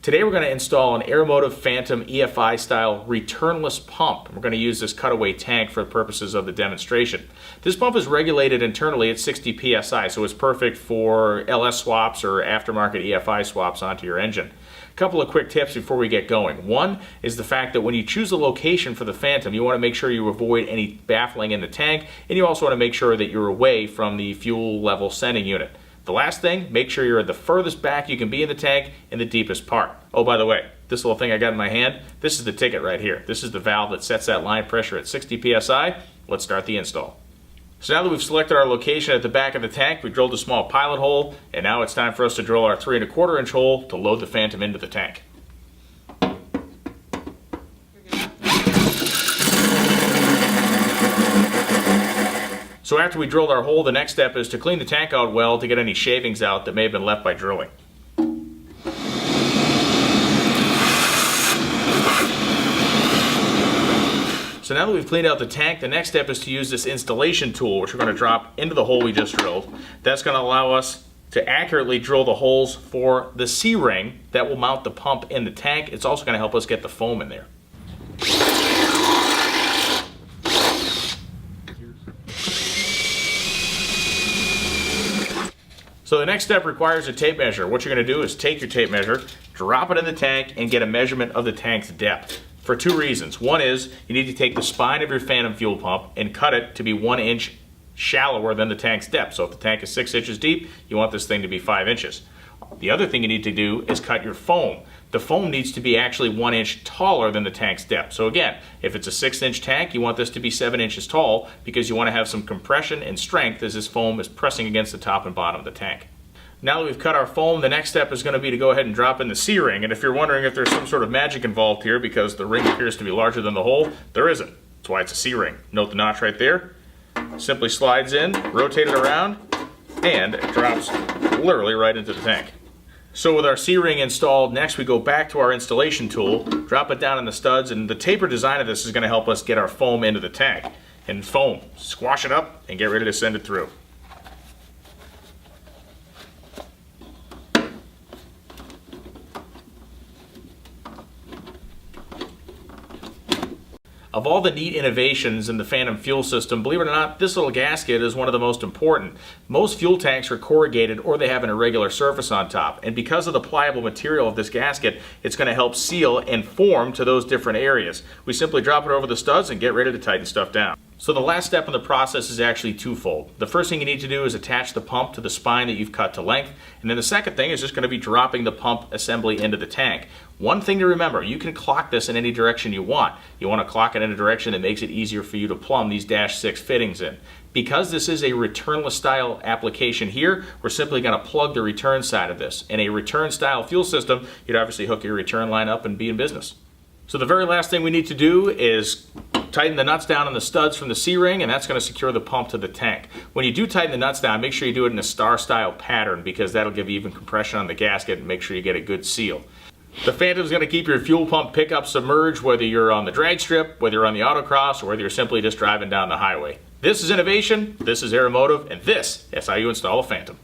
Today we're going to install an Aeromotive Phantom EFI style returnless pump. We're going to use this cutaway tank for the purposes of the demonstration. This pump is regulated internally at 60 psi, so it's perfect for LS swaps or aftermarket EFI swaps onto your engine. A couple of quick tips before we get going. One is the fact that when you choose a location for the Phantom, you want to make sure you avoid any baffling in the tank, and you also want to make sure that you're away from the fuel level sending unit. The last thing, make sure you're at the furthest back you can be in the tank in the deepest part. Oh, by the way, this little thing I got in my hand, this is the ticket right here. This is the valve that sets that line pressure at 60 psi. Let's start the install. So now that we've selected our location at the back of the tank, we drilled a small pilot hole, and now it's time for us to drill our 3 1/4 inch hole to load the Phantom into the tank. So after we drilled our hole, the next step is to clean the tank out well to get any shavings out that may have been left by drilling. So now that we've cleaned out the tank, the next step is to use this installation tool, which we're going to drop into the hole we just drilled. That's going to allow us to accurately drill the holes for the C-ring that will mount the pump in the tank. It's also going to help us get the foam in there. So the next step requires a tape measure. What you're going to do is take your tape measure, drop it in the tank, and get a measurement of the tank's depth. For 2 reasons. One is you need to take the spine of your Phantom fuel pump and cut it to be 1 inch shallower than the tank's depth. So if the tank is 6 inches deep, you want this thing to be 5 inches. The other thing you need to do is cut your foam. The foam needs to be actually 1 inch taller than the tank's depth. So again, if it's a 6-inch tank, you want this to be 7 inches tall because you want to have some compression and strength as this foam is pressing against the top and bottom of the tank. Now that we've cut our foam, the next step is going to be to go ahead and drop in the C-ring. And if you're wondering if there's some sort of magic involved here because the ring appears to be larger than the hole, there isn't. That's why it's a C-ring. Note the notch right there. Simply slides in, rotate it around, and it drops literally right into the tank. So with our C-ring installed, next we go back to our installation tool, drop it down in the studs, and the taper design of this is going to help us get our foam into the tank. And foam, squash it up and get ready to send it through. Of all the neat innovations in the Phantom fuel system, believe it or not, this little gasket is one of the most important. Most fuel tanks are corrugated or they have an irregular surface on top. And because of the pliable material of this gasket, it's going to help seal and form to those different areas. We simply drop it over the studs and get ready to tighten stuff down. So the last step in the process is actually twofold. The first thing you need to do is attach the pump to the spine that you've cut to length. And then the second thing is just going to be dropping the pump assembly into the tank. One thing to remember, you can clock this in any direction you want. You want to clock it in a direction that makes it easier for you to plumb these dash 6 fittings in. Because this is a returnless style application here, we're simply going to plug the return side of this. In a return style fuel system, you'd obviously hook your return line up and be in business. So the very last thing we need to do is tighten the nuts down on the studs from the C-ring, and that's going to secure the pump to the tank. When you do tighten the nuts down, make sure you do it in a star-style pattern because that'll give you even compression on the gasket and make sure you get a good seal. The Phantom's going to keep your fuel pump pickup submerged whether you're on the drag strip, whether you're on the autocross, or whether you're simply just driving down the highway. This is innovation, this is Aeromotive, and this is how you install a Phantom.